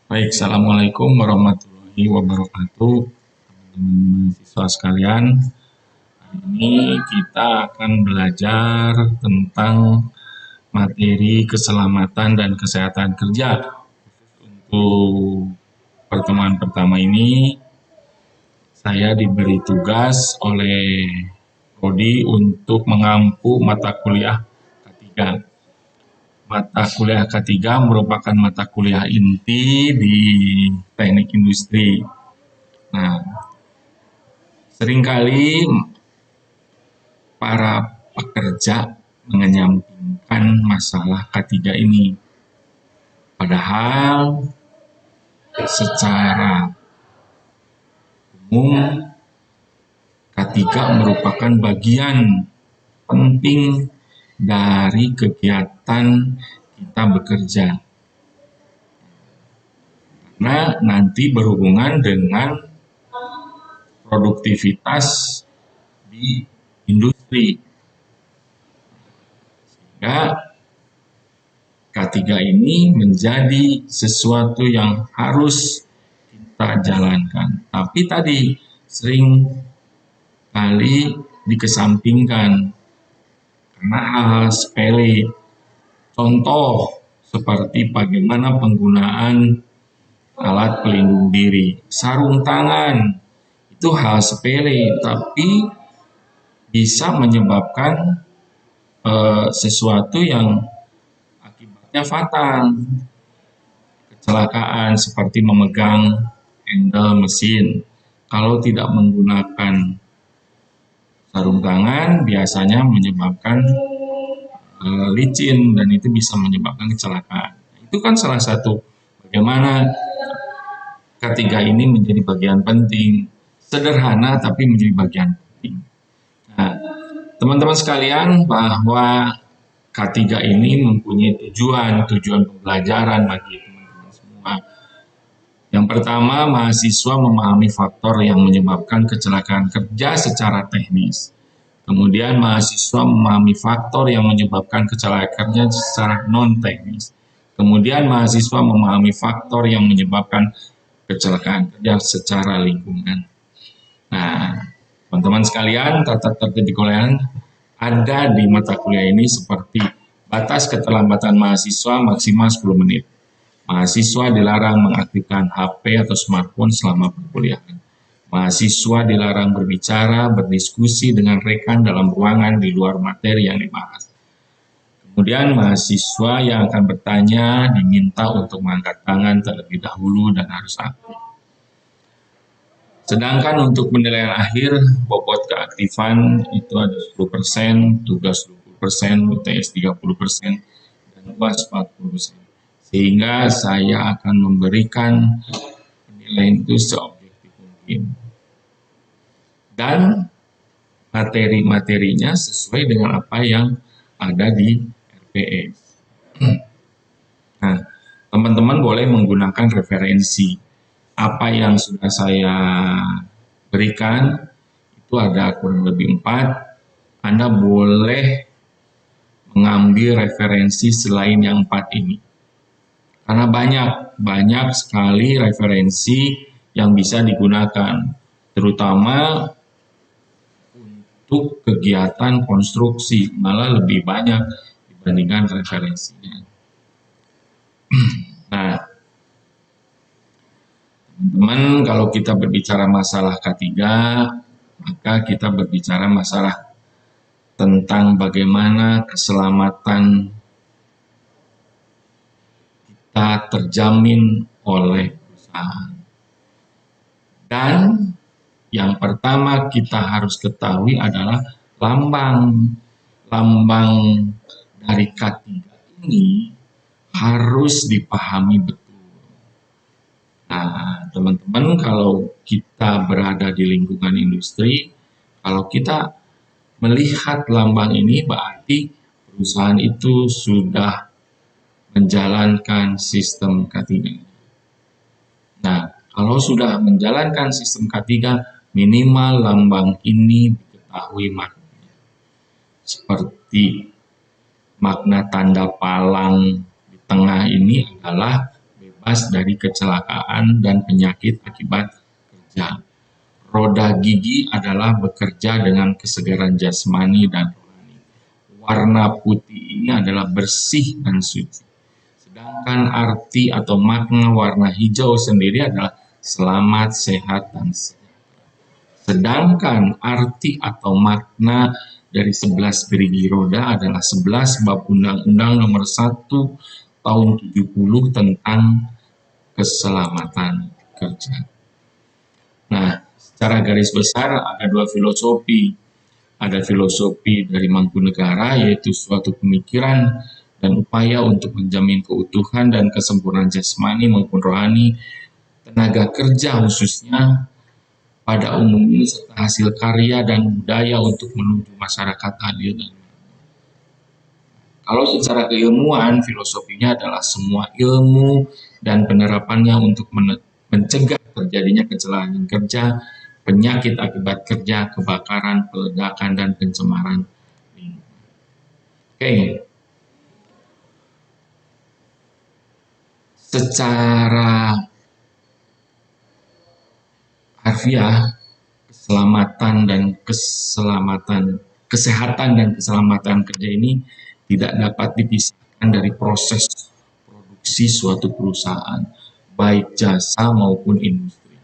Baik, Assalamualaikum warahmatullahi wabarakatuh. Teman-teman mahasiswa sekalian, hari ini kita akan belajar tentang materi keselamatan dan kesehatan kerja. Untuk pertemuan pertama ini, saya diberi tugas oleh Prodi untuk mengampu mata kuliah ketiga. Mata kuliah ketiga merupakan mata kuliah inti di teknik industri. Nah, seringkali para pekerja mengenyampingkan masalah K3 ini. Padahal secara umum K3 merupakan bagian penting dari kegiatan kita bekerja. Karena nanti berhubungan dengan produktivitas di industri. Sehingga K3 ini menjadi sesuatu yang harus kita jalankan. Tapi tadi sering kali dikesampingkan karena hal-hal sepele. Contoh seperti bagaimana penggunaan alat pelindung diri, sarung tangan, itu hal sepele tapi bisa menyebabkan sesuatu yang akibatnya fatal. Kecelakaan seperti memegang handle mesin. Kalau tidak menggunakan sarung tangan biasanya menyebabkan licin dan itu bisa menyebabkan kecelakaan. Itu kan salah satu bagaimana K3 ini menjadi bagian penting. Sederhana tapi menjadi bagian penting. Nah, teman-teman sekalian, bahwa K3 ini mempunyai tujuan pembelajaran bagi teman-teman semua. Yang pertama, mahasiswa memahami faktor yang menyebabkan kecelakaan kerja secara teknis. Kemudian mahasiswa memahami faktor yang menyebabkan kecelakaan kerja secara non-teknis. Kemudian mahasiswa memahami faktor yang menyebabkan kecelakaan kerja secara lingkungan. Nah, teman-teman sekalian, tata tertib di kuliah ada di mata kuliah ini seperti batas keterlambatan mahasiswa maksimal 10 menit. Mahasiswa dilarang mengaktifkan HP atau smartphone selama perkuliahan. Mahasiswa dilarang berbicara, berdiskusi dengan rekan dalam ruangan di luar materi yang dibahas. Kemudian mahasiswa yang akan bertanya diminta untuk mengangkat tangan terlebih dahulu dan harus aktif. Sedangkan untuk penilaian akhir, bobot keaktifan itu ada 10%, tugas 20%, UTS 30%, dan UAS 40%. Sehingga saya akan memberikan penilaian itu seobjektif mungkin. Dan materi-materinya sesuai dengan apa yang ada di RPS. Nah, teman-teman boleh menggunakan referensi. Apa yang sudah saya berikan, itu ada kurang lebih 4. Anda boleh mengambil referensi selain yang 4 ini. Karena banyak sekali referensi yang bisa digunakan, terutama untuk kegiatan konstruksi, malah lebih banyak dibandingkan referensinya. Nah, teman-teman, kalau kita berbicara masalah K3, maka kita berbicara masalah tentang bagaimana keselamatan kita terjamin oleh perusahaan. Dan yang pertama kita harus ketahui adalah lambang dari K3 ini harus dipahami betul. Nah, teman-teman, kalau kita berada di lingkungan industri, kalau kita melihat lambang ini berarti perusahaan itu sudah menjalankan sistem K3. Nah, kalau sudah menjalankan sistem K3, minimal lambang ini diketahui maknanya. Seperti makna tanda palang di tengah ini adalah bebas dari kecelakaan dan penyakit akibat kerja. Roda gigi adalah bekerja dengan kesegaran jasmani dan rohani. Warna putih ini adalah bersih dan suci. Sedangkan arti atau makna warna hijau sendiri adalah selamat, sehat, dan sejahtera. Sedangkan arti atau makna dari 11 gerigi roda adalah 11 bab Undang-Undang Nomor 1 Tahun 70 tentang keselamatan kerja. Nah, secara garis besar ada dua filosofi. Ada filosofi dari Mangkunegara, yaitu suatu pemikiran dan upaya untuk menjamin keutuhan dan kesempurnaan jasmani maupun rohani tenaga kerja khususnya pada umumnya serta hasil karya dan budaya untuk menuju masyarakat adil dan kalau secara keilmuan, filosofinya adalah semua ilmu dan penerapannya untuk mencegah terjadinya kecelakaan kerja, penyakit akibat kerja, kebakaran, peledakan, dan pencemaran lingkungan. Oke. Secara harfiah, kesehatan dan keselamatan kerja ini tidak dapat dipisahkan dari proses produksi suatu perusahaan, baik jasa maupun industri.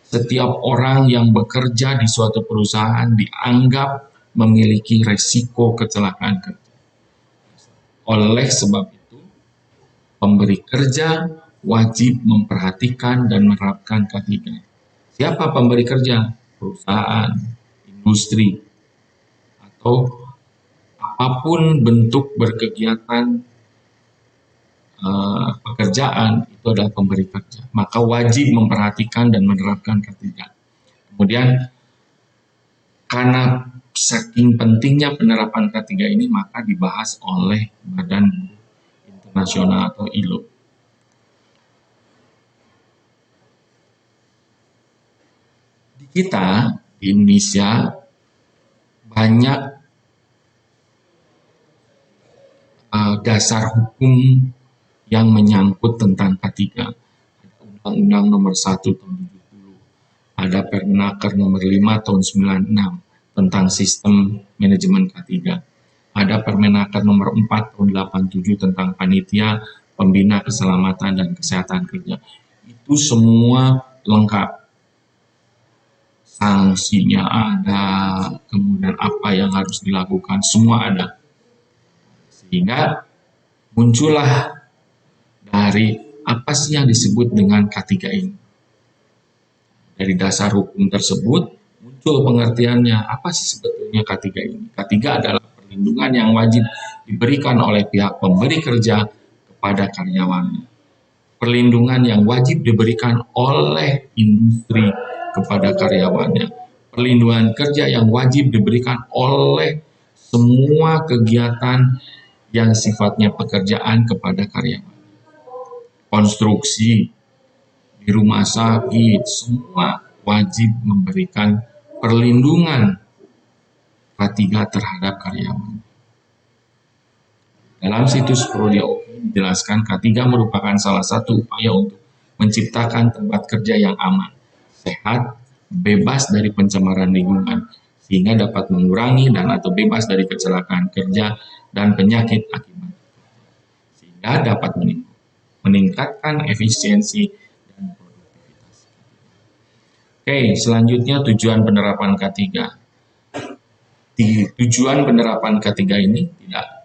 Setiap orang yang bekerja di suatu perusahaan dianggap memiliki resiko kecelakaan kerja. Oleh sebab itu, pemberi kerja wajib memperhatikan dan menerapkan K3. Siapa pemberi kerja? Perusahaan, industri, atau apapun bentuk berkegiatan pekerjaan itu adalah pemberi kerja. Maka wajib memperhatikan dan menerapkan K3. Kemudian karena saking pentingnya penerapan K3 ini maka dibahas oleh Badan Buruh Internasional atau ILO. Di kita, di Indonesia, banyak dasar hukum yang menyangkut tentang K3. Undang-Undang Nomor 1 Tahun 70. Ada Permenaker Nomor 5 Tahun 96 tentang sistem manajemen K3. Ada Permenaker Nomor 4 Tahun 87 tentang panitia pembina keselamatan dan kesehatan kerja. Itu semua lengkap. Sanksinya ada, kemudian apa yang harus dilakukan, semua ada. Sehingga muncullah dari apa sih yang disebut dengan K3 ini. Dari dasar hukum tersebut muncul pengertiannya, apa sih sebetulnya K3 ini. K3 adalah perlindungan yang wajib diberikan oleh pihak pemberi kerja kepada karyawannya. Perlindungan yang wajib diberikan oleh industri kepada karyawannya. Perlindungan kerja yang wajib diberikan oleh semua kegiatan yang sifatnya pekerjaan kepada karyawan. Konstruksi, di rumah sakit, semua wajib memberikan perlindungan K3 terhadap karyawan. Dalam situs Prodi Oki dijelaskan K3 merupakan salah satu upaya untuk menciptakan tempat kerja yang aman, sehat, bebas dari pencemaran lingkungan, sehingga dapat mengurangi dan atau bebas dari kecelakaan kerja dan penyakit akibat sehingga dapat meningkatkan efisiensi dan produktivitas. Oke, selanjutnya tujuan penerapan K3. Tujuan penerapan K3 ini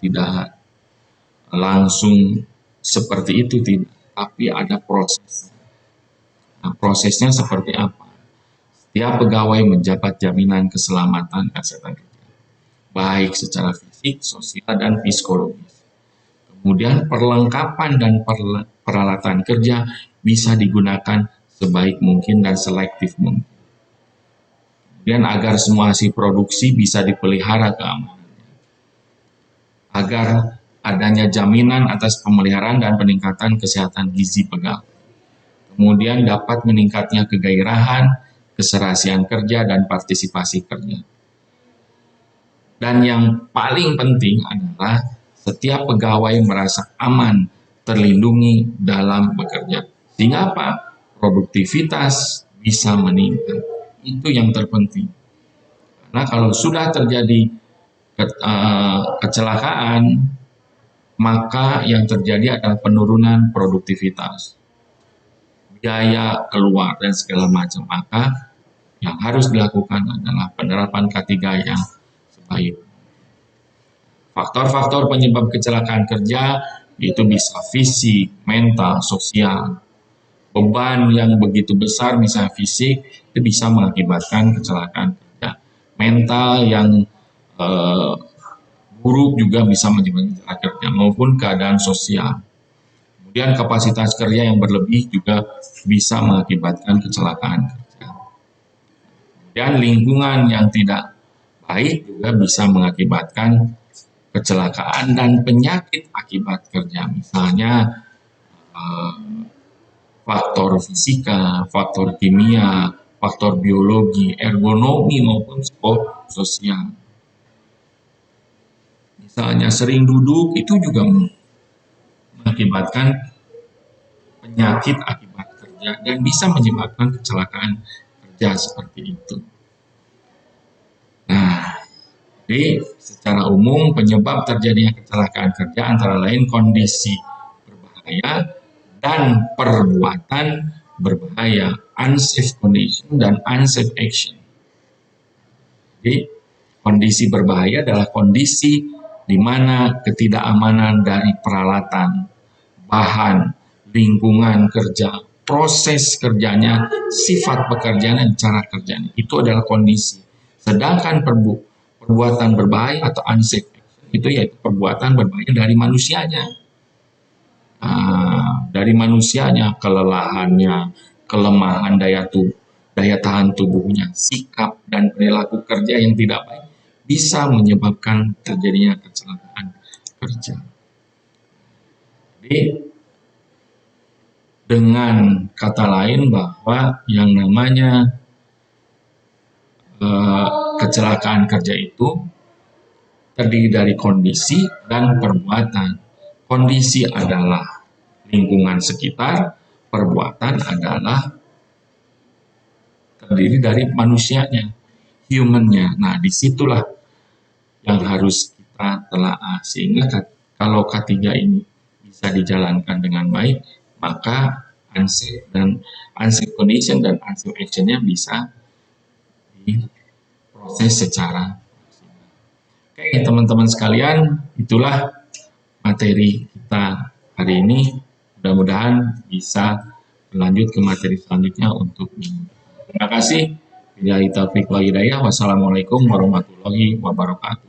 tidak langsung seperti itu, tidak, tapi ada proses. Nah, prosesnya seperti apa? Setiap pegawai menjabat jaminan keselamatan kesehatan kerja, baik secara fisik, sosial, dan psikologis. Kemudian perlengkapan dan peralatan kerja bisa digunakan sebaik mungkin dan selektif mungkin. Kemudian agar semua hasil produksi bisa dipelihara keamanannya. Agar adanya jaminan atas pemeliharaan dan peningkatan kesehatan gizi pegawai. Kemudian dapat meningkatnya kegairahan, keserasian kerja, dan partisipasi kerja. Dan yang paling penting adalah setiap pegawai merasa aman, terlindungi dalam bekerja. Sehingga apa? Produktivitas bisa meningkat. Itu yang terpenting. Karena kalau sudah terjadi kecelakaan, maka yang terjadi adalah penurunan produktivitas, biaya keluar, dan segala macam. Maka yang harus dilakukan adalah penerapan K3 yang sebaik. Faktor-faktor penyebab kecelakaan kerja itu bisa fisik, mental, sosial. Beban yang begitu besar, misalnya fisik, itu bisa mengakibatkan kecelakaan kerja. Mental yang buruk juga bisa menyebabkan kecelakaan kerja, maupun keadaan sosial. Kemudian kapasitas kerja yang berlebih juga bisa mengakibatkan kecelakaan kerja. Dan lingkungan yang tidak baik juga bisa mengakibatkan kecelakaan dan penyakit akibat kerja. Misalnya faktor fisika, faktor kimia, faktor biologi, ergonomi maupun psikososial. Misalnya sering duduk itu juga mengakibatkan penyakit akibat kerja dan bisa menyebabkan kecelakaan kerja seperti itu. Nah, jadi secara umum penyebab terjadinya kecelakaan kerja antara lain kondisi berbahaya dan perbuatan berbahaya, unsafe condition dan unsafe action. Jadi kondisi berbahaya adalah kondisi di mana ketidakamanan dari peralatan, bahan, lingkungan kerja, proses kerjanya, sifat pekerjaan dan cara kerjanya, itu adalah kondisi. Sedangkan perbuatan berbahaya atau unsafe action itu yaitu perbuatan berbahaya dari manusianya. Dari manusianya, kelelahannya, kelemahan daya tahan tubuhnya, sikap dan perilaku kerja yang tidak baik bisa menyebabkan terjadinya kecelakaan kerja. Jadi dengan kata lain bahwa yang namanya kecelakaan kerja itu terdiri dari kondisi dan perbuatan. Kondisi adalah lingkungan sekitar, perbuatan adalah terdiri dari manusianya, humannya. Nah, disitulah yang harus kita telaah. Sehingga kalau K3 ini bisa dijalankan dengan baik, maka unsafe condition dan unsafe action-nya bisa diproses secara maksimal. Oke, teman-teman sekalian, itulah materi kita hari ini. Mudah-mudahan bisa berlanjut ke materi selanjutnya untuk minggu. Terima kasih. Billahi taufiq wal hidayah. Wassalamualaikum warahmatullahi wabarakatuh.